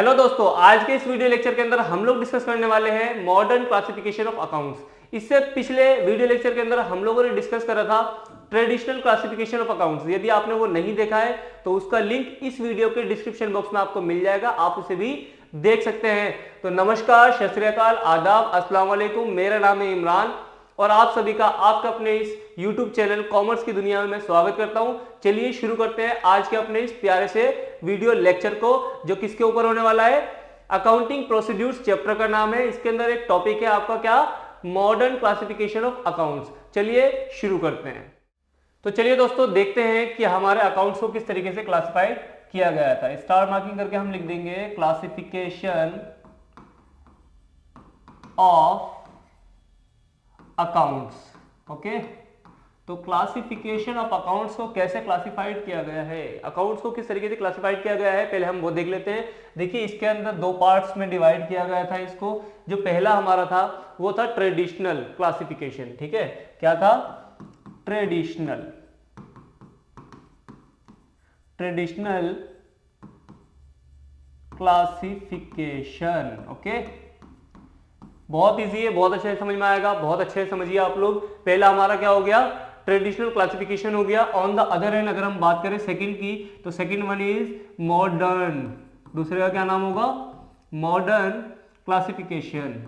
Hello दोस्तों, आज के इस वीडियो लेक्चर के अंदर हम लोग डिस्कस करने वाले हैं मॉडर्न क्लासिफिकेशन ऑफ अकाउंट्स। इससे पिछले वीडियो लेक्चर के अंदर हम लोगों ने डिस्कस करा था ट्रेडिशनल क्लासिफिकेशन ऑफ अकाउंट्स। यदि आपने वो नहीं देखा है तो उसका लिंक इस वीडियो के डिस्क्रिप्शन बॉक्स में आपको मिल जाएगा, आप उसे भी देख सकते हैं। तो नमस्कार, सत श्री अकाल, आदाब, अस्सलाम वालेकुम। मेरा नाम है इमरान और आप सभी का आपका अपने इस YouTube चैनल कॉमर्स की दुनिया में मैं स्वागत करता हूं। चलिए शुरू करते हैं आज के अपने इस प्यारे से वीडियो लेक्चर को, जो किसके ऊपर होने वाला है, अकाउंटिंग प्रोसीड्यूर्स चैप्टर का नाम है। इसके अंदर एक टॉपिक है आपका क्या, मॉडर्न क्लासिफिकेशन ऑफ अकाउंट्स। चलिए शुरू करते हैं। तो चलिए दोस्तों देखते हैं कि हमारे अकाउंट्स को किस तरीके से क्लासिफाई किया गया था। स्टार मार्किंग करके हम लिख देंगे क्लासिफिकेशन ऑफ अकाउंट्स। ओके, तो क्लासिफिकेशन ऑफ अकाउंट्स को कैसे क्लासिफाइड किया गया है, अकाउंट्स को किस तरीके से क्लासिफाइड किया गया है, पहले हम वो देख लेते हैं। देखिए, इसके अंदर दो पार्ट्स में डिवाइड किया गया था इसको। जो पहला हमारा था वो था ट्रेडिशनल क्लासिफिकेशन। ठीक है, क्या था, ट्रेडिशनल क्लासिफिकेशन। ओके, बहुत इजी है, बहुत अच्छे से समझ में आएगा, बहुत अच्छे से समझिए आप लोग। पहला हमारा क्या हो गया, ट्रेडिशनल क्लासिफिकेशन हो गया। ऑन द अदर हैंड अगर हम बात करें सेकंड की, तो सेकंड वन इज मॉडर्न। दूसरे का क्या नाम होगा, मॉडर्न क्लासिफिकेशन।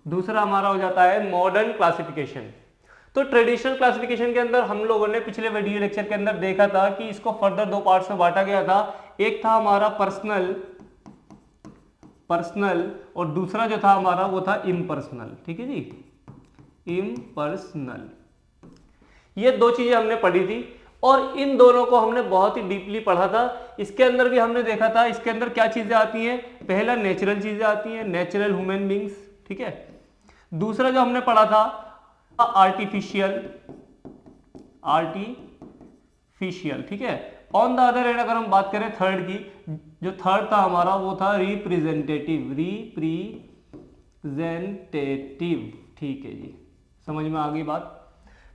दूसरा हमारा हो जाता है मॉडर्न क्लासिफिकेशन। तो ट्रेडिशनल क्लासिफिकेशन के अंदर हम लोगों ने पिछले वीडियो लेक्चर के अंदर देखा था कि इसको फर्दर दो पार्ट्स में बांटा गया था। एक था हमारा पर्सनल और दूसरा जो था हमारा वो था इम्पर्सनल। ठीक है जी, इम्पर्सनल। ये दो चीजें हमने पढ़ी थी और इन दोनों को हमने बहुत ही डीपली पढ़ा था। इसके अंदर भी हमने देखा था इसके अंदर क्या चीजें आती हैं। पहला नेचुरल चीजें आती हैं, नेचुरल ह्यूमन बींग्स। ठीक है, दूसरा जो हमने पढ़ा था आर्टिफिशियल। ठीक है, ऑन द अदर हैंड अगर हम बात करें थर्ड की, जो थर्ड था हमारा वो था रिप्रेजेंटेटिव। ठीक है जी, समझ में आ गई बात।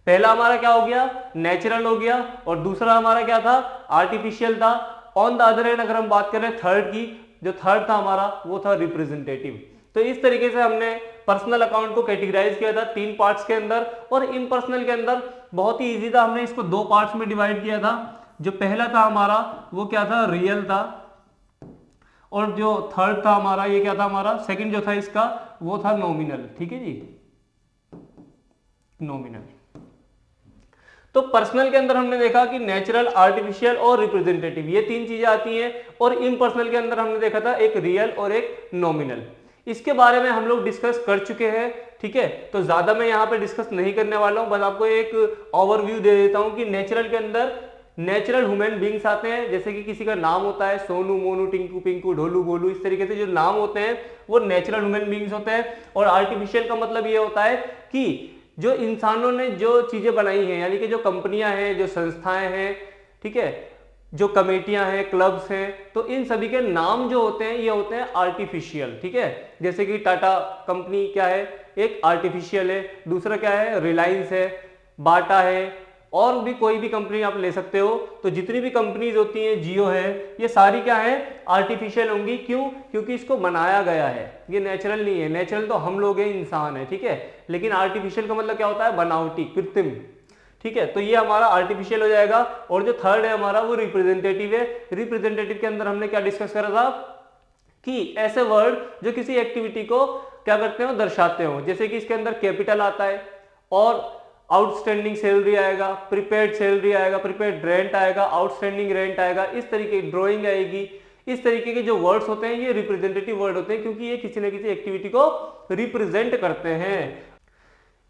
पहला हमारा क्या हो गया, नेचुरल हो गया, और दूसरा हमारा क्या था, आर्टिफिशियल था। ऑन द अदर हैंड अगर हम बात करें थर्ड की, जो थर्ड था हमारा वो था रिप्रेजेंटेटिव। तो इस तरीके से हमने पर्सनल अकाउंट को कैटेगराइज किया था तीन पार्ट्स के अंदर, और इम्पर्सनल के अंदर बहुत ही इजी था, हमने इसको दो पार्ट्स में डिवाइड किया था। जो पहला था हमारा वो क्या था, रियल था, और जो थर्ड था हमारा ये क्या था, हमारा सेकंड जो था इसका वो था नॉमिनल। ठीक है जी, नॉमिनल। तो पर्सनल के अंदर हमने देखा कि नेचुरल, आर्टिफिशियल और रिप्रेजेंटेटिव, ये तीन चीजें आती हैं, और इम्पर्सनल के अंदर हमने देखा था एक रियल और एक नॉमिनल। इसके बारे में हम लोग डिस्कस कर चुके हैं। ठीक है, तो ज्यादा मैं यहाँ पे डिस्कस नहीं करने वाला हूँ, बस आपको एक ओवरव्यू दे देता हूँ कि नेचुरल के अंदर नेचुरल ह्यूमन बींग्स आते हैं, जैसे कि किसी का नाम होता है सोनू, मोनू, टिंकू, पिंकू, ढोलू, गोलू, इस तरीके से जो नाम होते हैं वो नेचुरल ह्यूमन बींग्स होते हैं। और आर्टिफिशियल का मतलब ये होता है कि जो इंसानों ने जो चीजें बनाई हैं, यानी कि जो कंपनियां हैं, जो संस्थाएं हैं, ठीक है, जो कमेटियां हैं, क्लब्स हैं, तो इन सभी के नाम जो होते हैं ये होते हैं आर्टिफिशियल। ठीक है, जैसे कि टाटा कंपनी क्या है, एक आर्टिफिशियल है। दूसरा क्या है, रिलायंस है, बाटा है, और भी कोई भी कंपनी आप ले सकते हो। तो जितनी भी कंपनीज होती हैं, जियो है, ये सारी क्या है, आर्टिफिशियल होंगी। क्यों, क्योंकि इसको बनाया गया है, ये नेचुरल नहीं है। नेचुरल तो हम लोग हैं, इंसान है। ठीक है, लेकिन आर्टिफिशियल का मतलब क्या होता है, बनावटी, कृत्रिम। ठीक है, तो ये हमारा आर्टिफिशियल हो जाएगा। और जो थर्ड है हमारा वो रिप्रेजेंटेटिव है। रिप्रेजेंटेटिव के अंदर हमने क्या डिस्कस करा था कि ऐसे वर्ड जो किसी एक्टिविटी को क्या करते हो, दर्शाते हो। जैसे कि इसके अंदर कैपिटल आता है, और आउटस्टैंडिंग सैलरी आएगा, प्रीपेड सैलरी आएगा, प्रीपेड रेंट आएगा, आउटस्टैंडिंग रेंट आएगा, इस तरीके की ड्रॉइंग आएगी। इस तरीके के जो वर्ड्स होते हैं ये रिप्रेजेंटेटिव वर्ड होते हैं, क्योंकि ये किसी न किसी एक्टिविटी को रिप्रेजेंट करते हैं।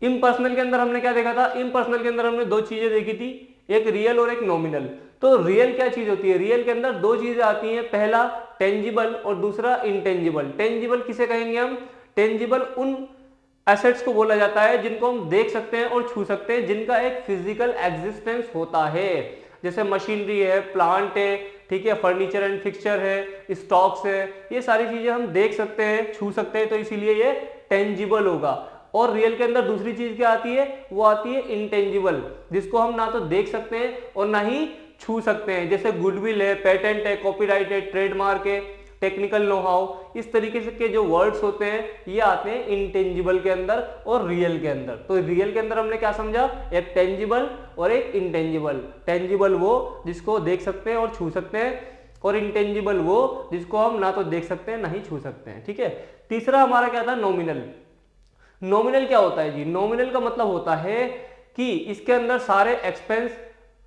इम्पर्सनल के अंदर हमने क्या देखा था, इम्पर्सनल के अंदर हमने दो चीजें देखी थी, एक रियल और एक नॉमिनल। तो रियल क्या चीज होती है, रियल के अंदर दो चीजें आती हैं, पहला टेंजिबल और दूसरा इंटेंजिबल। टेंजिबल किसे कहेंगे हम, टेंजिबल उन एसेट्स को बोला जाता है जिनको हम देख सकते हैं और छू सकते हैं, जिनका एक फिजिकल एग्जिस्टेंस होता है। जैसे मशीनरी है, प्लांट है, ठीक है, फर्नीचर एंड फिक्सचर है, स्टॉक्स है, ये सारी चीजें हम देख सकते हैं, छू सकते हैं, तो इसीलिए ये टेंजिबल होगा। और रियल के अंदर दूसरी चीज क्या आती है, वो आती है इंटेंजिबल, जिसको हम ना तो देख सकते हैं और ना ही छू सकते हैं, जैसे गुडविल है, पेटेंट है, कॉपीराइट है, ट्रेडमार्क है, टेक्निकल नो हाउ, इस तरीके से के जो वर्ड्स होते हैं ये आते हैं इंटेंजिबल के अंदर और रियल के अंदर। तो रियल के अंदर हमने क्या समझा, एक टेंजिबल और एक इंटेंजिबल। टेंजिबल वो जिसको देख सकते हैं और छू सकते हैं, और इंटेंजिबल वो जिसको हम ना तो देख सकते हैं ना ही छू सकते हैं, ठीक है। तीसरा हमारा क्या था, नॉमिनल। नॉमिनल क्या होता है जी, नॉमिनल का मतलब होता है कि इसके अंदर सारे एक्सपेंस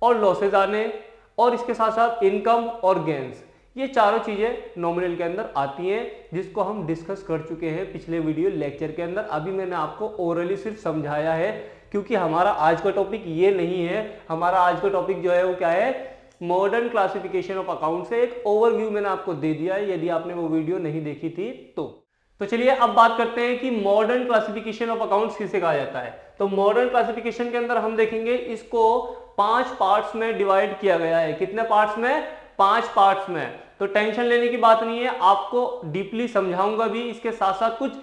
और लॉसेज आने और इसके साथ साथ इनकम और गेन्स, ये चारों चीजें नॉमिनल के अंदर आती हैं, जिसको हम डिस्कस कर चुके हैं पिछले वीडियो लेक्चर के अंदर। अभी मैंने आपको ओरली सिर्फ समझाया है, क्योंकि हमारा आज का टॉपिक ये नहीं है। हमारा आज का टॉपिक जो है वो क्या है, मॉडर्न क्लासिफिकेशन ऑफ अकाउंट से एक ओवरव्यू मैंने आपको दे दिया है, यदि आपने वो वीडियो नहीं देखी थी तो चलिए अब बात करते हैं कि मॉडर्न क्लासिफिकेशन ऑफ अकाउंट्स किसे कहा जाता है। तो मॉडर्न क्लासिफिकेशन के अंदर हम देखेंगे इसको 5 पार्ट्स में डिवाइड किया गया है। कितने पार्ट्स में, 5 पार्ट्स में। तो टेंशन लेने की बात नहीं है, आपको डीपली समझाऊंगा भी, इसके साथ साथ कुछ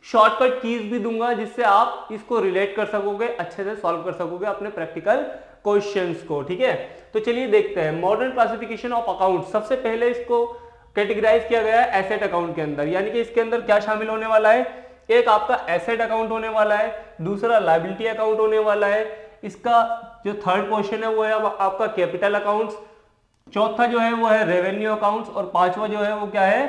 शॉर्टकट कीज भी दूंगा जिससे आप इसको रिलेट कर सकोगे, अच्छे से सॉल्व कर सकोगे अपने प्रैक्टिकल क्वेश्चंस को, ठीक है। तो चलिए देखते हैं मॉडर्न क्लासिफिकेशन ऑफ अकाउंट। सबसे पहले इसको कैटेगराइज किया गया है एसेट अकाउंट के अंदर, यानी कि इसके अंदर क्या शामिल होने वाला है, एक आपका एसेट अकाउंट होने वाला है, दूसरा लायबिलिटी अकाउंट होने वाला है, इसका जो थर्ड पोर्शन है वो है आपका कैपिटल अकाउंट्स, चौथा जो है वो है रेवेन्यू अकाउंट्स, और पांचवा जो है वो क्या है,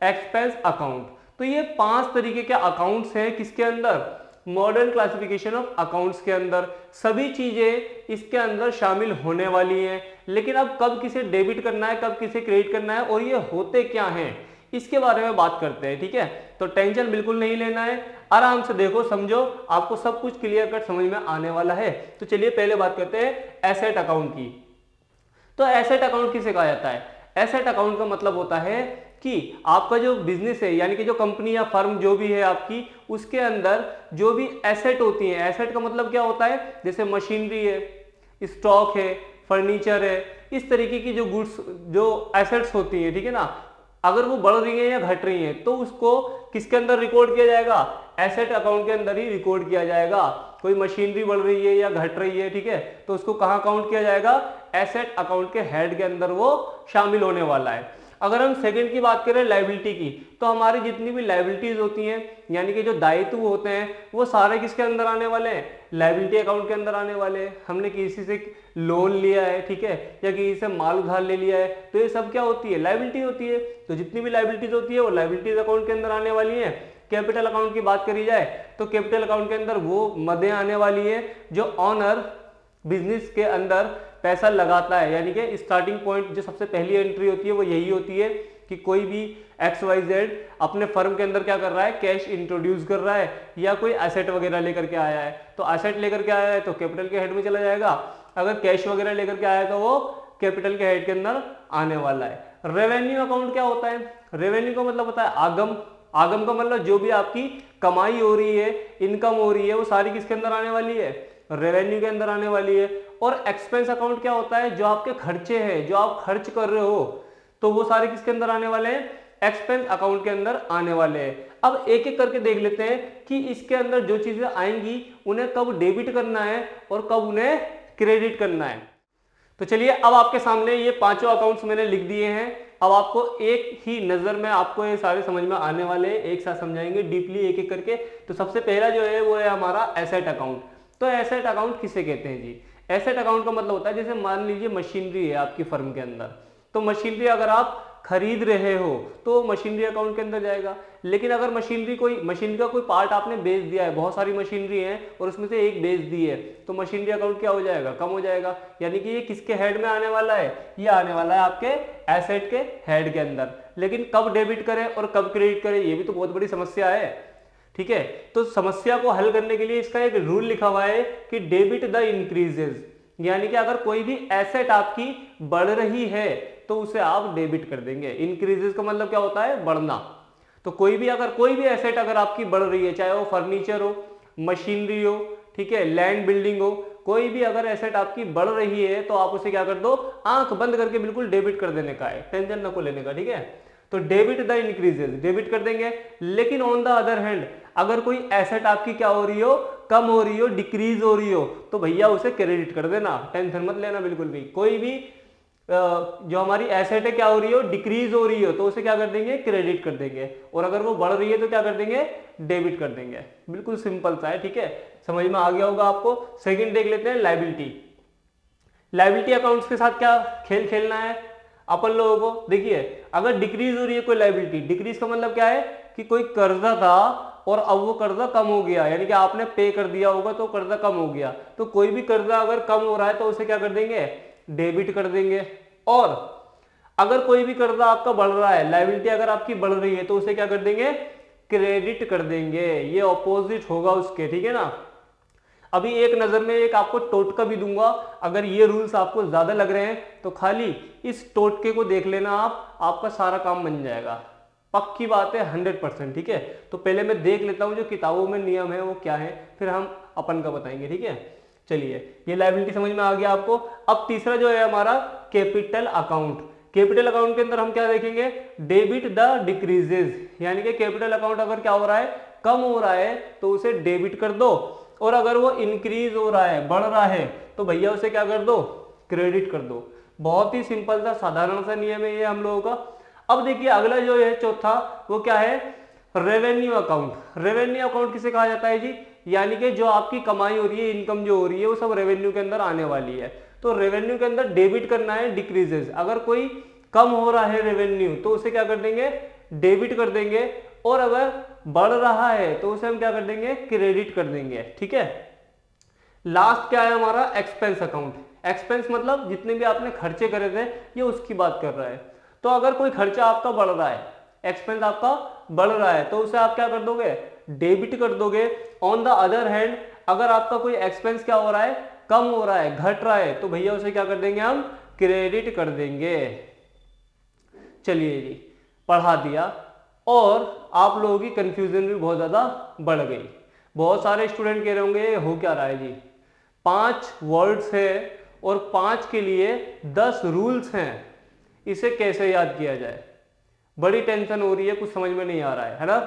एक्सपेंस अकाउंट। तो ये 5 तरीके के अकाउंट्स हैं किसके अंदर, मॉडर्न क्लासिफिकेशन ऑफ अकाउंट्स के अंदर। सभी चीजें इसके अंदर शामिल होने वाली हैं, लेकिन अब कब किसे डेबिट करना है, कब किसे क्रेडिट करना है और ये होते क्या हैं, इसके बारे में बात करते हैं, ठीक है। तो टेंशन बिल्कुल नहीं लेना है, आराम से देखो, समझो, आपको सब कुछ क्लियर कट समझ में आने वाला है। तो चलिए पहले बात करते हैं एसेट अकाउंट की। तो एसेट अकाउंट किसे कहा जाता है, एसेट अकाउंट का मतलब होता है कि आपका जो बिजनेस है, यानी कि जो कंपनी या फर्म जो भी है आपकी, उसके अंदर जो भी एसेट होती है, एसेट का मतलब क्या होता है, जैसे मशीनरी है, स्टॉक है, फर्नीचर है, इस तरीके की जो गुड्स, जो एसेट्स होती है, ठीक है ना, अगर वो बढ़ रही है या घट रही है तो उसको किसके अंदर रिकॉर्ड किया जाएगा, एसेट अकाउंट के अंदर ही रिकॉर्ड किया जाएगा। कोई मशीनरी बढ़ रही है या घट रही है, ठीक है, तो उसको कहाँ काउंट किया जाएगा, एसेट अकाउंट के हेड के अंदर वो शामिल होने वाला है। अगर हम सेकंड की बात करें लायबिलिटी की, तो हमारी जितनी भी लायबिलिटीज होती हैं, यानी कि जो दायित्व होते हैं, वो सारे किसके अंदर आने वाले हैं, लायबिलिटी अकाउंट के अंदर आने वाले हैं। हमने किसी से लोन लिया है, ठीक है, या किसी से माल उधार ले लिया है, तो ये सब क्या होती है, लायबिलिटी होती है। तो जितनी भी लायबिलिटीज होती है वो लायबिलिटीज अकाउंट के अंदर आने वाली है। कैपिटल अकाउंट की बात करी जाए तो कैपिटल अकाउंट के अंदर वो मदें आने वाली है जो ऑनर बिजनेस के अंदर पैसा लगाता है, यानी कि स्टार्टिंग पॉइंट जो सबसे पहली एंट्री होती है वो यही होती है कि कोई भी XYZ अपने फर्म के अंदर क्या कर रहा है, कैश इंट्रोड्यूस कर रहा है या कोई एसेट वगैरह लेकर के आया है। तो एसेट लेकर के आया है तो कैपिटल के हेड में चला जाएगा, अगर कैश वगैरह लेकर के आया है तो वो कैपिटल के हेड के अंदर आने वाला है। रेवेन्यू अकाउंट क्या होता है, रेवेन्यू का मतलब होता है आगम। आगम का मतलब जो भी आपकी कमाई हो रही है, इनकम हो रही है, वो सारी किसके अंदर आने वाली है, रेवेन्यू के अंदर आने वाली है। और एक्सपेंस अकाउंट क्या होता है, जो आपके खर्चे हैं, जो आप खर्च कर रहे हो, तो वो सारे किसके अंदर आने वाले हैं, एक्सपेंस अकाउंट के अंदर आने वाले हैं। अब एक एक करके देख लेते हैं कि इसके अंदर जो चीजें आएंगी उन्हें कब डेबिट करना है और कब उन्हें क्रेडिट करना है। तो चलिए अब आपके सामने ये पांचों अकाउंट्स मैंने लिख दिए हैं। अब आपको एक ही नजर में आपको ये सारे समझ में आने वाले हैं, एक साथ समझाएंगे डीपली एक एक करके। तो सबसे पहला जो है वो है हमारा एसेट अकाउंट। तो एसेट अकाउंट किसे कहते हैं जी, एसेट अकाउंट का मतलब होता है, जैसे मान लीजिए मशीनरी है आपकी फर्म के अंदर, तो मशीनरी अगर आप खरीद रहे हो तो मशीनरी अकाउंट के अंदर जाएगा। लेकिन अगर मशीनरी का कोई पार्ट आपने बेच दिया है, बहुत सारी मशीनरी है और उसमें से एक बेच दी है, तो मशीनरी अकाउंट क्या हो जाएगा, कम हो जाएगा। यानी कि ये किसके हेड में आने वाला है, ये आने वाला है आपके एसेट के हेड के अंदर। लेकिन कब डेबिट करें और कब क्रेडिट करें, ये भी तो बहुत बड़ी समस्या है, ठीक है। तो समस्या को हल करने के लिए इसका एक रूल लिखा हुआ है कि डेबिट द इंक्रीजेज, यानी कि अगर कोई भी एसेट आपकी बढ़ रही है तो उसे आप डेबिट कर देंगे। इंक्रीजेस का मतलब क्या होता है, बढ़ना। तो कोई भी एसेट अगर आपकी बढ़ रही है, चाहे वो फर्नीचर हो, मशीनरी हो, ठीक है, लैंड बिल्डिंग हो, कोई भी अगर एसेट आपकी बढ़ रही है तो आप उसे क्या कर दो, आंख बंद करके बिल्कुल डेबिट कर देने का है, टेंशन न को लेने का, ठीक है। तो डेबिट द इंक्रीजेज, डेबिट कर देंगे। लेकिन ऑन द अदर हैंड अगर कोई एसेट आपकी क्या हो रही हो, कम हो रही हो, डिक्रीज हो रही हो, तो भैया उसे क्रेडिट कर देना, टेंशन मत लेना बिल्कुल भी। कोई भी जो हमारी एसेट है क्या हो रही हो, डिक्रीज हो रही हो, तो उसे क्या कर देंगे, क्रेडिट कर देंगे। और अगर वो बढ़ रही है तो क्या कर देंगे, डेबिट कर देंगे। बिल्कुल सिंपल सा है, ठीक है, समझ में आ गया होगा आपको। सेकंड देख लेते हैं, लायबिलिटी। लायबिलिटी अकाउंट्स के साथ क्या खेल खेलना है अपन लोगों को। देखिए अगर डिक्रीज हो रही है कोई लायबिलिटी, डिक्रीज का मतलब क्या है कि कोई कर्जा था और अब वो कर्जा कम हो गया, यानी कि आपने पे कर दिया होगा तो कर्जा कम हो गया। तो कोई भी कर्जा अगर कम हो रहा है तो उसे क्या कर देंगे, डेबिट कर देंगे। और अगर कोई भी कर्जा आपका बढ़ रहा है, लायबिलिटी अगर आपकी बढ़ रही है, तो उसे क्या कर देंगे, क्रेडिट कर देंगे। ये ऑपोजिट होगा उसके, ठीक है ना। अभी एक नजर में एक आपको टोटका भी दूंगा, अगर ये रूल्स आपको ज्यादा लग रहे हैं तो खाली इस टोटके को देख लेना आप, आपका सारा काम बन जाएगा, पक्की बात है 100%, ठीक है। तो पहले मैं देख लेता हूं जो किताबों में नियम है वो क्या है, फिर हम अपन का बताएंगे, ठीक है। चलिए ये लायबिलिटी समझ में आ गया आपको। अब तीसरा जो है हमारा कैपिटल अकाउंट। कैपिटल अकाउंट के अंदर हम क्या देखेंगे, डेबिट द डिक्रीजेज, यानी कि कैपिटल अकाउंट अगर क्या हो रहा है, कम हो रहा है तो उसे डेबिट कर दो, और अगर वो इंक्रीज हो रहा है, बढ़ रहा है, तो भैया उसे क्या कर दो, क्रेडिट कर दो। बहुत ही सिंपल सा साधारण सा नियम है ये हम लोगों का। अब देखिए अगला जो है चौथा, वो क्या है, रेवेन्यू अकाउंट। रेवेन्यू अकाउंट किसे कहा जाता है जी, यानी कि जो आपकी कमाई हो रही है, इनकम जो हो रही है, वो सब रेवेन्यू के अंदर आने वाली है। तो रेवेन्यू के अंदर डेबिट करना है डिक्रीजेस। अगर कोई कम हो रहा है रेवेन्यू तो उसे क्या कर देंगे, डेबिट कर देंगे। और अगर बढ़ रहा है तो उसे हम क्या कर देंगे, क्रेडिट कर देंगे, ठीक है। लास्ट क्या है हमारा, एक्सपेंस अकाउंट। एक्सपेंस मतलब जितने भी आपने खर्चे करे थे, ये उसकी बात कर रहा है। तो अगर कोई खर्चा आपका बढ़ रहा है, एक्सपेंस आपका बढ़ रहा है, तो उसे आप क्या कर दोगे, डेबिट कर दोगे। ऑन द अदर हैंड अगर आपका कोई एक्सपेंस क्या हो रहा है, कम हो रहा है, घट रहा है, तो भैया उसे क्या कर देंगे, हम क्रेडिट कर देंगे। चलिए जी, पढ़ा दिया। और आप लोगों की कंफ्यूजन भी बहुत ज्यादा बढ़ गई। बहुत सारे स्टूडेंट कह रहे होंगे हो क्या रहा है जी, 5 वर्ड्स है और 5 के लिए 10 रूल्स हैं, इसे कैसे याद किया जाए। बड़ी टेंशन हो रही है, कुछ समझ में नहीं आ रहा है ना।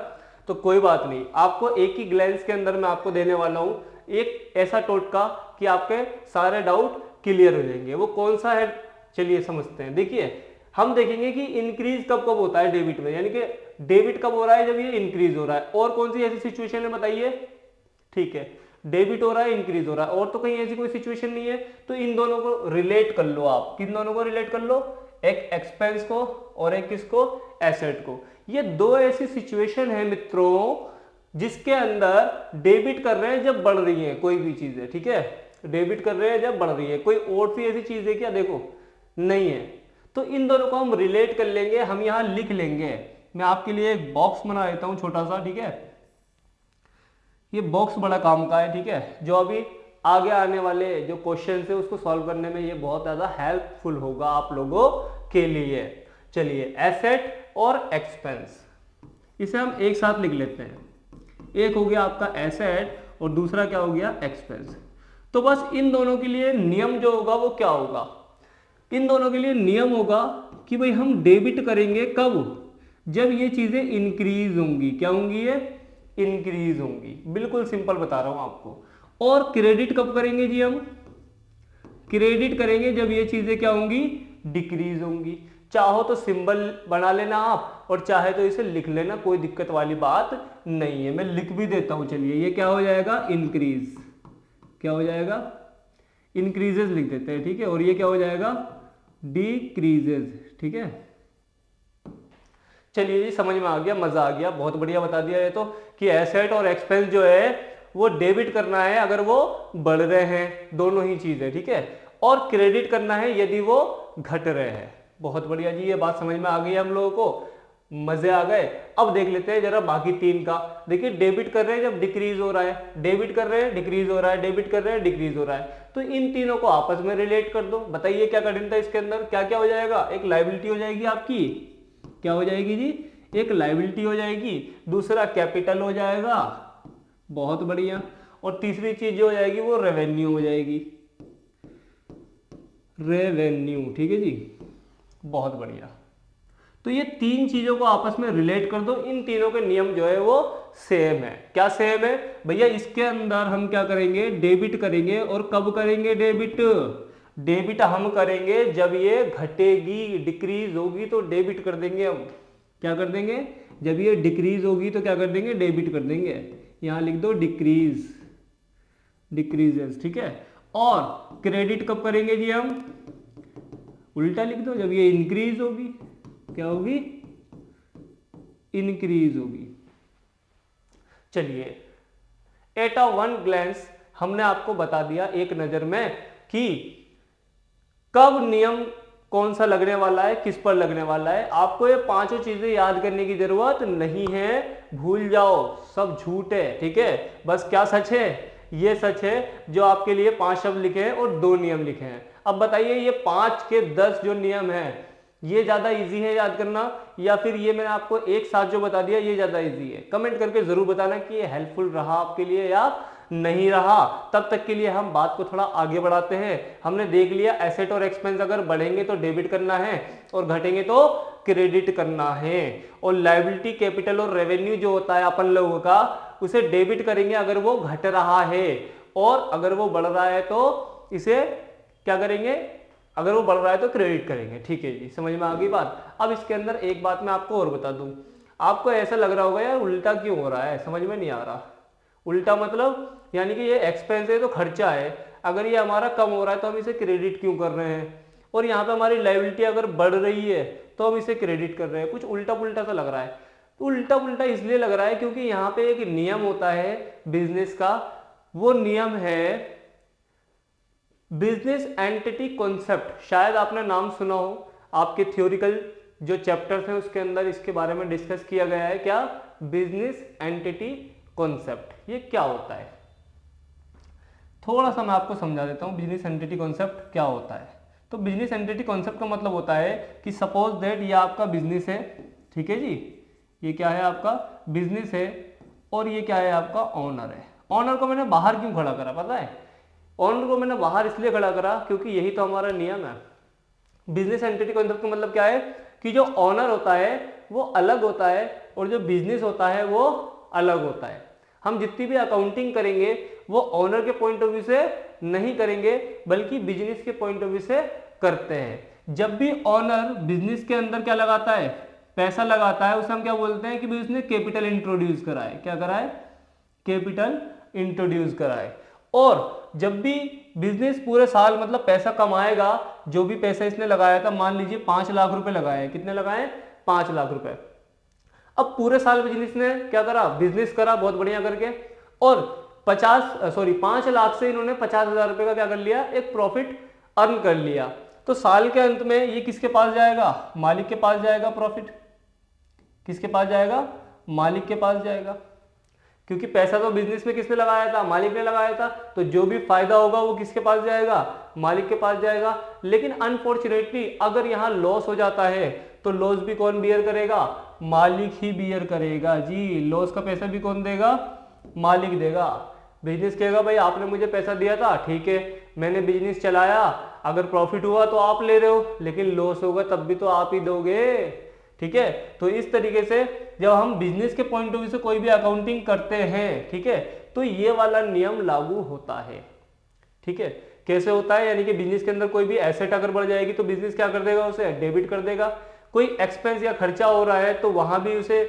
तो कोई बात नहीं, आपको एक ही ग्लैंस के अंदर मैं आपको देने वाला हूं एक ऐसा टोटका कि आपके सारे डाउट क्लियर हो जाएंगे। वो कौन सा है, चलिए समझते हैं। देखिए हम देखेंगे कि इंक्रीज कब कब होता है डेबिट में, यानी कि डेबिट कब हो रहा है, जब ये इंक्रीज हो रहा है। और कौन सी ऐसी सिचुएशन है बताइए, ठीक है, डेबिट हो रहा है, इंक्रीज हो रहा है, और तो कहीं ऐसी कोई सिचुएशन नहीं है। तो इन दोनों को रिलेट कर लो आप, किन दोनों को रिलेट कर लो, एक एक्सपेंस को और एक किसको, एसेट को। ये दो ऐसी सिचुएशन है मित्रों जिसके अंदर डेबिट कर रहे हैं जब बढ़ रही है कोई भी चीज है, ठीक है, डेबिट कर रहे हैं जब बढ़ रही है। कोई और सी ऐसी चीज है क्या, देखो नहीं है। तो इन दोनों को हम रिलेट कर लेंगे, हम यहां लिख लेंगे। मैं आपके लिए एक बॉक्स बना देता हूं छोटा सा, ठीक है। ये बॉक्स बड़ा काम का है, ठीक है, जो अभी आगे आने वाले जो क्वेश्चन है उसको सॉल्व करने में ये बहुत ज्यादा हेल्पफुल होगा आप लोगों के लिए। चलिए एसेट और एक्सपेंस, इसे हम एक साथ लिख लेते हैं। एक हो गया आपका एसेट और दूसरा क्या हो गया, एक्सपेंस। तो बस इन दोनों के लिए नियम जो होगा वो क्या होगा, इन दोनों के लिए नियम होगा कि भाई हम डेबिट करेंगे कब, जब ये चीजें इंक्रीज होंगी। क्या होंगी, ये इंक्रीज होंगी, बिल्कुल सिंपल बता रहा हूं आपको। और क्रेडिट कब करेंगे जी, हम क्रेडिट करेंगे जब ये चीजें क्या होंगी, डिक्रीज होंगी। चाहो तो सिंबल बना लेना आप, और चाहे तो इसे लिख लेना, कोई दिक्कत वाली बात नहीं है। मैं लिख भी देता हूं, चलिए ये क्या हो जाएगा, इंक्रीज, क्या हो जाएगा, इंक्रीजेस लिख देते हैं, ठीक है। और ये क्या हो जाएगा, डिक्रीजेस, ठीक है। चलिए जी समझ में आ गया, मजा आ गया, बहुत बढ़िया बता दिया ये तो, कि एसेट और एक्सपेंस जो है वो डेबिट करना है अगर वो बढ़ रहे हैं, दोनों ही चीज है, ठीक है। और क्रेडिट करना है यदि वो घट रहे हैं। बहुत बढ़िया जी, ये बात समझ में आ गई हम लोगों को, मजे आ गए। अब देख लेते हैं जरा बाकी 3 का। देखिए डेबिट कर रहे हैं जब डिक्रीज हो रहा है, डेबिट कर रहे हैं डिक्रीज हो रहा है, डेबिट कर रहे हैं डिक्रीज हो रहा है। तो इन तीनों को आपस में रिलेट कर दो। बताइए क्या कठिनता इसके अंदर, क्या क्या हो जाएगा, एक लायबिलिटी हो जाएगी आपकी, क्या हो जाएगी जी, एक लायबिलिटी हो जाएगी, दूसरा कैपिटल हो जाएगा, बहुत बढ़िया, और तीसरी चीज जो हो जाएगी वो रेवेन्यू हो जाएगी, रेवेन्यू, ठीक है जी, बहुत बढ़िया। तो ये तीन चीजों को आपस में रिलेट कर दो, इन तीनों के नियम जो है वो सेम है। क्या सेम है भैया? इसके अंदर हम क्या करेंगे? डेबिट करेंगे। और कब करेंगे डेबिट? डेबिट हम करेंगे जब ये घटेगी, डिक्रीज होगी तो डेबिट कर देंगे हम। क्या कर देंगे? जब ये डिक्रीज होगी तो क्या कर देंगे? डेबिट कर देंगे। यहां लिख दो डिक्रीज, डिक्रीजेस, ठीक है। और क्रेडिट कब करेंगे जी हम? उल्टा लिख दो, जब ये इंक्रीज होगी। क्या होगी? इंक्रीज होगी। चलिए, एट अ वन ग्लैंस हमने आपको बता दिया एक नजर में कि कब नियम कौन सा लगने वाला है, किस पर लगने वाला है। आपको ये पांचों चीजें याद करने की जरूरत नहीं है, भूल जाओ, सब झूठ है, ठीक है। बस क्या सच है? ये सच है जो आपके लिए 5 शब्द लिखे हैं और 2 नियम लिखे हैं। अब बताइए ये 5 के 10 जो नियम हैं, ये ज्यादा इजी है याद करना, या फिर ये मैंने आपको एक साथ जो बता दिया ये ज्यादा इजी है? कमेंट करके जरूर बताना कि ये हेल्पफुल रहा आपके लिए या नहीं रहा। तब तक के लिए हम बात को थोड़ा आगे बढ़ाते हैं। हमने देख लिया एसेट और एक्सपेंस अगर बढ़ेंगे तो डेबिट करना है और घटेंगे तो क्रेडिट करना है। और लायबिलिटी, कैपिटल और रेवेन्यू जो होता है अपन लोगों का, उसे डेबिट करेंगे अगर वो घट रहा है, और अगर वो बढ़ रहा है तो इसे क्या करेंगे? अगर वो बढ़ रहा है तो क्रेडिट करेंगे। ठीक है जी, समझ में आ गई बात। अब इसके अंदर एक बात मैं आपको और बता दूं, आपको ऐसा लग रहा होगा यार उल्टा क्यों हो रहा है, समझ में नहीं आ रहा। उल्टा मतलब यानी कि ये एक्सपेंस है तो खर्चा है, अगर ये हमारा कम हो रहा है तो हम इसे क्रेडिट क्यों कर रहे हैं, और यहाँ पे हमारी लायबिलिटी अगर बढ़ रही है तो हम इसे क्रेडिट कर रहे हैं। कुछ उल्टा पुल्टा सा लग रहा है। तो उल्टा पुल्टा इसलिए लग रहा है क्योंकि यहाँ पे एक नियम होता है बिजनेस का, वो नियम है बिजनेस एंटिटी कॉन्सेप्ट। शायद आपने नाम सुना हो, आपके थ्योरिकल जो चैप्टर्स हैं उसके अंदर इसके बारे में डिस्कस किया गया है। क्या? Business entity concept. ये क्या होता है थोड़ा सा मैं आपको समझा देता हूं। बिजनेस एंटिटी कॉन्सेप्ट क्या होता है? तो बिजनेस एंटिटी कॉन्सेप्ट का मतलब होता है कि सपोज दैट ये आपका बिजनेस है, ठीक है जी, ये क्या है? आपका बिजनेस है, और ये क्या है? आपका ऑनर है। ऑनर को मैंने बाहर क्यों खड़ा करा पता है? ऑनर को मैंने बाहर इसलिए खड़ा करा क्योंकि यही तो हमारा नियम है। बिजनेस एंटिटी कॉन्सेप्ट का मतलब क्या है कि जो ऑनर होता है वो अलग होता है और जो बिजनेस होता है वो अलग होता है। हम जितनी भी अकाउंटिंग करेंगे वो ऑनर के पॉइंट ऑफ व्यू से नहीं करेंगे बल्कि बिजनेस के पॉइंट ऑफ व्यू से करते हैं। जब भी ऑनर बिजनेस के अंदर क्या लगाता है? पैसा लगाता है, उसे हम क्या बोलते हैं कि भाई उसने कैपिटल इंट्रोड्यूस करा है। क्या करा है? कैपिटल इंट्रोड्यूस करा है। और जब भी बिजनेस पूरे साल मतलब पैसा कमाएगा, जो भी पैसा इसने लगाया था, मान लीजिए 5 लाख रुपए लगाए, कितने लगाए? 5 लाख रुपए। अब पूरे साल बिजनेस ने क्या करा? बिजनेस करा बहुत बढ़िया करके, और 5 लाख से इन्होंने 50,000 रुपए का क्या कर लिया? एक प्रॉफिट अर्न कर लिया। तो साल के अंत में ये किसके पास जाएगा? मालिक के पास जाएगा। प्रॉफिट किसके पास जाएगा? मालिक के पास जाएगा, क्योंकि पैसा तो बिजनेस में किसने लगाया था? मालिक ने लगाया था। तो जो भी फायदा होगा वो किसके पास जाएगा? मालिक के पास जाएगा। लेकिन अनफॉर्चुनेटली अगर यहाँ लॉस हो जाता है तो लॉस भी कौन बियर करेगा? मालिक ही बियर करेगा जी। लॉस का पैसा भी कौन देगा? मालिक देगा। बिजनेस कहेगा भाई आपने मुझे पैसा दिया था, ठीक है, मैंने बिजनेस चलाया, अगर प्रॉफिट हुआ तो आप ले रहे हो, लेकिन लॉस होगा तब भी तो आप ही दोगे, ठीक है। तो इस तरीके से जब हम बिजनेस के पॉइंट ऑफ व्यू से कोई भी अकाउंटिंग करते हैं, ठीक है, तो ये वाला नियम लागू होता है, ठीक है। कैसे होता है? यानी कि बिजनेस के अंदर कोई भी एसेट अगर बढ़ जाएगी तो बिजनेस क्या कर देगा? उसे डेबिट कर देगा। कोई एक्सपेंस या खर्चा हो रहा है तो वहां भी उसे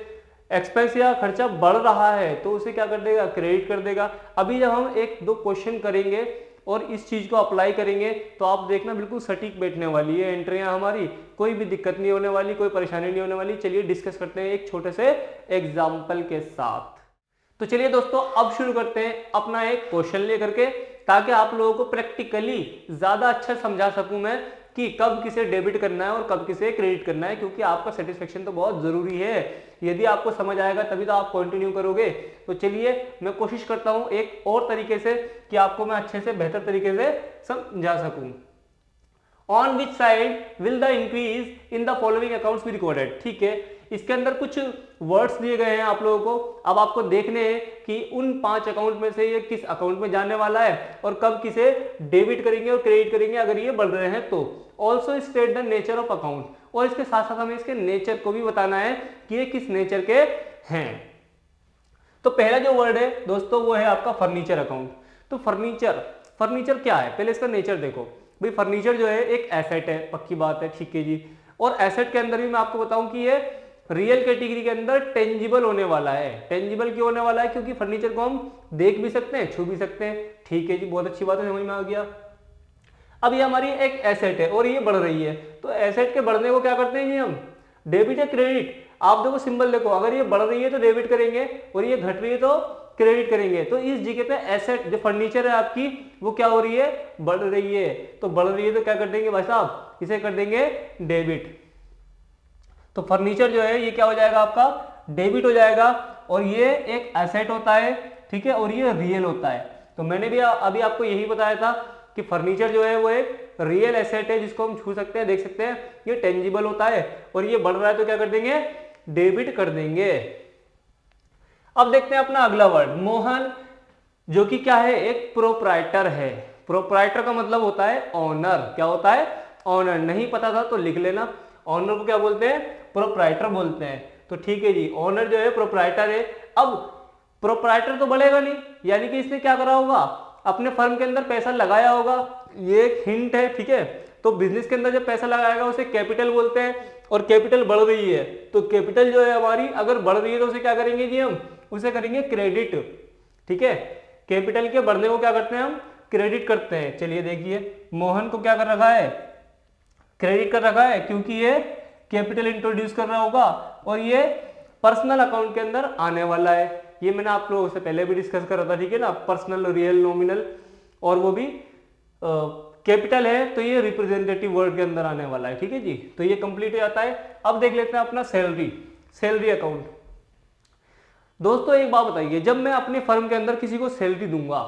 एक्सपेंस या खर्चा बढ़ रहा है तो उसे क्या कर देगा? क्रेडिट कर देगा। अभी जब हम 1-2 क्वेश्चन करेंगे और इस चीज को अप्लाई करेंगे तो आप देखना बिल्कुल सटीक बैठने वाली है एंट्रियां हमारी, कोई भी दिक्कत नहीं होने वाली, कोई परेशानी नहीं होने वाली। चलिए डिस्कस करते हैं एक छोटे से एग्जाम्पल के साथ। तो चलिए दोस्तों अब शुरू करते हैं अपना एक क्वेश्चन लेकर के, ताकि आप लोगों को प्रैक्टिकली ज्यादा अच्छा समझा सकूं मैं कि कब किसे डेबिट करना है और कब किसे क्रेडिट करना है, क्योंकि आपका सेटिस्फेक्शन तो बहुत जरूरी है। यदि आपको समझ आएगा तभी तो आप कंटिन्यू करोगे। तो चलिए मैं कोशिश करता हूं एक और तरीके से कि आपको मैं अच्छे से बेहतर तरीके से समझा सकूं। On which side will the increase in the following accounts be recorded? ठीक है, इसके अंदर कुछ वर्ड्स दिए गए हैं आप लोगों को, अब आपको देखने हैं कि उन 5 अकाउंट में से ये किस अकाउंट में जाने वाला है और कब किसे डेबिट करेंगे और क्रेडिट करेंगे अगर ये बढ़ रहे हैं तो। Also state the nature of account, और इसके साथ साथ हमें इसके नेचर को भी बताना है कि ये किस नेचर के हैं। तो पहला जो वर्ड है दोस्तों वो है आपका फर्नीचर अकाउंट। तो फर्नीचर क्या है, पहले इसका नेचर देखो भाई। फर्नीचर जो है एक एसेट है, पक्की बात है, ठीक है जी। और एसेट के अंदर भी मैं आपको बताऊं कि ये रियल कैटेगरी के अंदर टेंजिबल होने वाला है। टेंजिबल क्यों होने वाला है, क्योंकि फर्नीचर को हम देख भी सकते हैं, छू भी सकते हैं, ठीक है जी, बहुत अच्छी बात है, समझ में आ गया। अब ये हमारी एक एसेट है और ये बढ़ रही है, तो एसेट के बढ़ने को क्या करते हैं जी हम, डेबिट या क्रेडिट। आप देखो सिंबल देखो, अगर ये बढ़ रही है तो डेबिट करेंगे और ये घट रही है तो क्रेडिट करेंगे। तो इस जगह पे एसेट जो फर्नीचर है आपकी वो क्या हो रही है, बढ़ रही है। तो बढ़ रही है तो क्या कर देंगे भाई साहब, इसे कर देंगे डेबिट। तो फर्नीचर जो है ये क्या हो जाएगा आपका, डेबिट हो जाएगा। और ये एक एसेट होता है, ठीक है, और ये रियल होता है। तो मैंने भी अभी आपको यही बताया था कि फर्नीचर जो है वो एक रियल एसेट है जिसको हम छू सकते हैं, देख सकते हैं, ये टेंजिबल होता है और ये बढ़ रहा है तो क्या कर देंगे, डेबिट कर देंगे। अब देखते हैं अपना अगला वर्ड मोहन, जो कि क्या है, एक प्रोप्राइटर है। प्रोप्राइटर का मतलब होता है ऑनर। क्या होता है, ऑनर। नहीं पता था तो लिख लेना, ऑनर को क्या बोलते हैं, प्रोप्राइटर बोलते हैं। तो ठीक है जी, ऑनर जो है प्रोप्राइटर है। अब प्रोप्राइटर तो बढ़ेगा नहीं, यानी कि इसने क्या करा होगा, अपने फर्म के अंदर पैसा लगाया होगा। ये एक हिंट है, ठीक है। तो बिजनेस के अंदर जब पैसा लगाएगा उसे कैपिटल बोलते हैं, और कैपिटल बढ़ रही है तो कैपिटल जो है हमारी अगर बढ़ रही है तो उसे क्या करेंगे जी, हम उसे करेंगे क्रेडिट, ठीक है। कैपिटल के बढ़ने को क्या करते हैं हम, क्रेडिट करते हैं। चलिए देखिए, मोहन को क्या कर रखा है, क्रेडिट कर रखा है, क्योंकि ये कैपिटल इंट्रोड्यूस कर रहा होगा और ये पर्सनल अकाउंट के अंदर आने वाला है। ये मैंने आप लोगों से पहले भी डिस्कस कर रहा था, ठीक है ना, पर्सनल, रियल, नॉमिनल, और वो भी कैपिटल है तो ये रिप्रेजेंटेटिव वर्ड के अंदर आने वाला है, ठीक है जी। तो ये कंप्लीट हो जाता है। अब देख लेते हैं अपना सैलरी अकाउंट। दोस्तों एक बात बताइए, जब मैं अपने फर्म के अंदर किसी को सैलरी दूंगा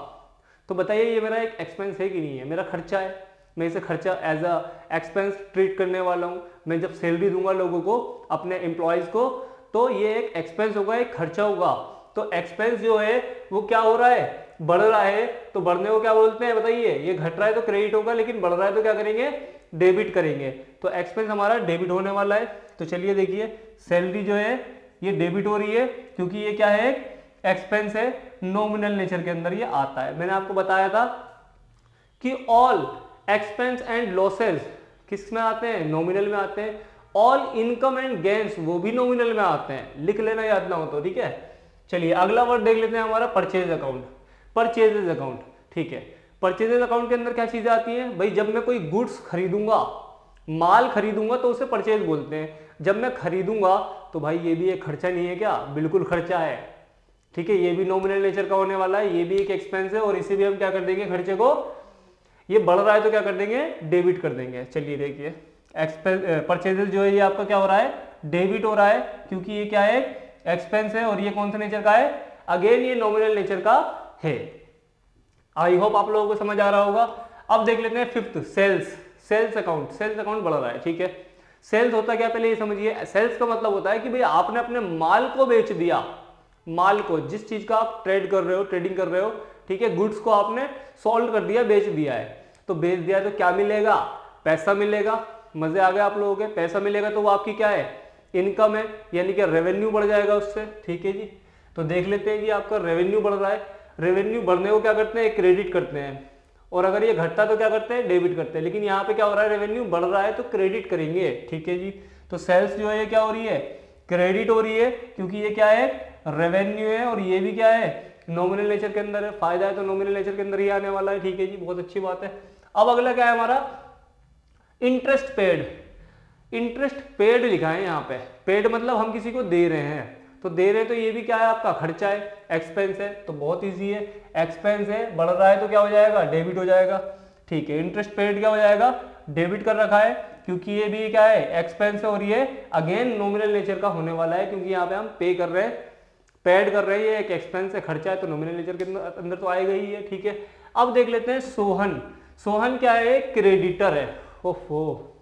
तो बताइए ये मेरा एक एक्सपेंस है कि नहीं है, मेरा खर्चा है, मैं इसे खर्चा एज अ एक्सपेंस ट्रीट करने वाला हूँ। मैं जब सैलरी दूंगा लोगों को, अपने एम्प्लॉयज को, तो ये एक एक्सपेंस होगा, एक खर्चा होगा। तो एक्सपेंस जो है वो क्या हो रहा है, बढ़ रहा है। तो बढ़ने को क्या बोलते हैं बताइए, ये घट रहा है तो क्रेडिट होगा, लेकिन बढ़ रहा है तो क्या करेंगे, डेबिट करेंगे। तो एक्सपेंस हमारा डेबिट होने वाला है। तो चलिए देखिए, सैलरी जो है ये डेबिट हो रही है क्योंकि ये क्या है, एक्सपेंस है, नॉमिनल नेचर के अंदर ये आता है। मैंने आपको बताया था कि ऑल एक्सपेंस एंड लॉसेस किस में आते हैं, नॉमिनल में आते हैं। ऑल इनकम एंड गेन्स वो भी नॉमिनल में आते हैं, लिख लेना याद ना हो तो, ठीक है। चलिए अगला वर्ड देख लेते हैं हमारा परचेज अकाउंट। परचेजेज अकाउंट, ठीक है। परचेजेज अकाउंट के अंदर क्या चीजें आती हैं भाई, जब मैं कोई गुड्स खरीदूंगा, माल खरीदूंगा तो उसे परचेज बोलते हैं। जब मैं खरीदूंगा तो भाई ये भी एक खर्चा नहीं है क्या, बिल्कुल खर्चा है, ठीक है। ये भी नॉमिनल नेचर का होने वाला है, ये भी एक एक्सपेंस है और इसे भी हम क्या कर देंगे, खर्चे को, ये बढ़ रहा है तो क्या कर देंगे, डेबिट कर देंगे। चलिए देखिए, एक्सपेंस परचेजेस जो है ये आपका क्या हो रहा है, डेबिट हो रहा है, क्योंकि ये क्या है, एक्सपेंस है और ये कौन सा नेचर का है, अगेन ये नॉमिनल नेचर का है। आई होप आप लोगों को समझ आ रहा होगा। अब देख लेते हैं fifth, sales account. Sales account बढ़ रहा है, ठीक है। सेल्स होता क्या, पहले ये समझिए। सेल्स का मतलब होता है कि भाई आपने अपने माल को बेच दिया, माल को, जिस चीज का आप ट्रेड कर रहे हो, ट्रेडिंग कर रहे हो, ठीक है, गुड्स को आपने सोल्ड कर दिया, बेच दिया है। तो बेच दिया तो क्या मिलेगा, पैसा मिलेगा। मजे आ गए आप लोगों के, पैसा मिलेगा तो वो आपकी क्या है, इनकम है, यानी कि रेवेन्यू बढ़ जाएगा उससे, ठीक है जी। तो देख लेते हैं कि आपका रेवेन्यू बढ़ रहा है। रेवेन्यू बढ़ने को क्या करते हैं, क्रेडिट करते हैं, और अगर ये घटता तो क्या करते हैं, डेबिट करते हैं। लेकिन यहाँ पे क्या हो रहा है, रेवेन्यू बढ़ रहा है तो क्रेडिट करेंगे, ठीक है जी। तो सेल्स जो है ये क्या हो रही है, क्रेडिट हो रही है, क्योंकि ये क्या है, रेवेन्यू है, और ये भी क्या है, नॉमिनल नेचर के अंदर है। फायदा है तो नॉमिनल नेचर के अंदर ही आने वाला है, ठीक है जी, बहुत अच्छी बात है। अब अगला क्या है हमारा, इंटरेस्ट पेड। इंटरेस्ट पेड लिखा है यहाँ पे, पेड मतलब हम किसी को दे रहे हैं, तो दे रहे हैं तो ये भी क्या है, आपका खर्चा है, एक्सपेंस है। तो बहुत इजी है, एक्सपेंस है, बढ़ रहा है तो क्या हो जाएगा, डेबिट हो जाएगा, ठीक है। इंटरेस्ट पेड क्या हो जाएगा, डेबिट कर रखा है, क्योंकि ये भी क्या है, एक्सपेंस है, और ये अगेन नॉमिनल नेचर का होने वाला है, क्योंकि यहाँ पे हम पे कर रहे हैं, पेड कर रहे हैं, ये एक एक्सपेंस है, खर्चा है, तो नॉमिनल नेचर के अंदर तो आएगा ही है, ठीक है। अब देख लेते हैं सोहन। सोहन क्या है, क्रेडिटर है। ओहो,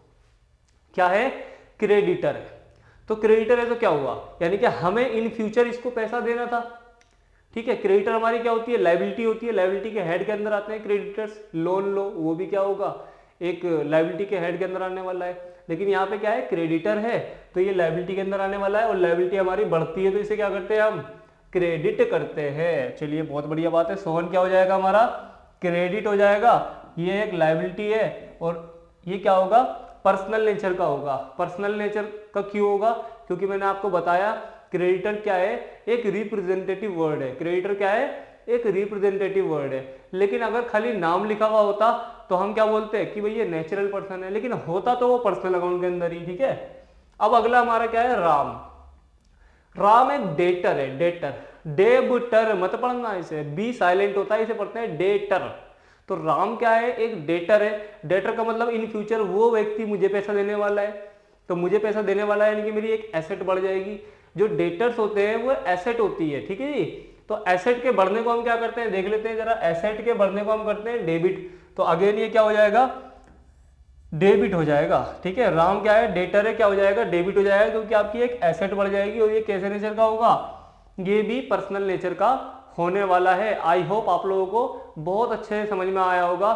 क्या है, क्रेडिटर है। तो क्रेडिटर है तो क्या हुआ, यानी कि हमें इन फ्यूचर इसको पैसा देना था। ठीक है, क्रेडिटर हमारी क्या होती है, लायबिलिटी होती है। लायबिलिटी के हेड के अंदर आते हैं क्रेडिटर्स। लोन लो, वो भी क्या होगा, एक लायबिलिटी के हेड के अंदर आने वाला है। लेकिन यहाँ पे क्या है, क्रेडिटर है तो ये लायबिलिटी के अंदर आने वाला है, और लायबिलिटी हमारी बढ़ती है तो इसे क्या करते हैं हम, क्रेडिट करते हैं। चलिए बहुत बढ़िया बात है। सोहन क्या हो जाएगा हमारा, क्रेडिट हो जाएगा। ये एक लायबिलिटी है और ये क्या होगा, पर्सनल नेचर का होगा। पर्सनल नेचर का क्यों होगा, क्योंकि मैंने आपको बताया क्रेडिटर क्या है, एक रिप्रेजेंटेटिव वर्ड है। क्रेडिटर क्या है, एक रिप्रेजेंटेटिव वर्ड है। लेकिन अगर खाली नाम लिखा हुआ होता तो हम क्या बोलते हैं कि भाई ये नेचुरल पर्सन है, लेकिन होता तो वो पर्सनल अकाउंट के अंदर ही। ठीक है, अब अगला हमारा क्या है, राम। राम एक डेटर है, डेटर। डेबटर मत पढ़ना, इसे बी साइलेंट होता है, इसे पढ़ते हैं डेटर। तो राम क्या है, एक डेटर है। डेटर का मतलब इन फ्यूचर वो व्यक्ति मुझे पैसा देने वाला है, तो मुझे पैसा देने वाला है यानी कि मेरी एक एसेट बढ़ जाएगी। जो डेटर्स होते हैं वो एसेट होती है। ठीक है जी, तो एसेट के बढ़ने को हम क्या करते हैं, देख लेते हैं जरा। एसेट के बढ़ने को हम करते हैं डेबिट, तो अगेन ये क्या हो जाएगा, डेबिट हो जाएगा। ठीक है, राम क्या है, डेटर है, क्या हो जाएगा, डेबिट हो जाएगा, क्योंकि आपकी एक एसेट बढ़ जाएगी। और ये कैसे नेचर का होगा, ये भी पर्सनल नेचर का होने वाला है। आई होप आप लोगों को बहुत अच्छे से समझ में आया होगा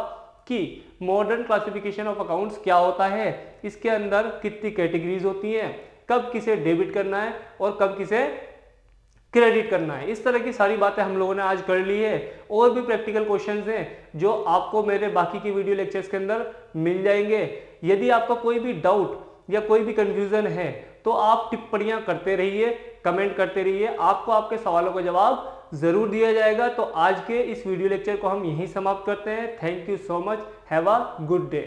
कि मॉडर्न क्लासिफिकेशन ऑफ अकाउंट्स क्या होता है, इसके अंदर कितनी कैटेगरीज होती हैं, कब किसे डेबिट करना है और कब किसे क्रेडिट करना है। इस तरह की सारी बातें हम लोगों ने आज कर ली है। और भी प्रैक्टिकल क्वेश्चंस हैं जो आपको मेरे बाकी की वीडियो लेक्चर्स के अंदर मिल जाएंगे। यदि आपका कोई भी डाउट या कोई भी कंफ्यूजन है तो आप टिप्पणियां करते रहिए, कमेंट करते रहिए, आपको आपके सवालों का जवाब जरूर दिया जाएगा। तो आज के इस वीडियो लेक्चर को हम यहीं समाप्त करते हैं। Thank you so much, have a good day.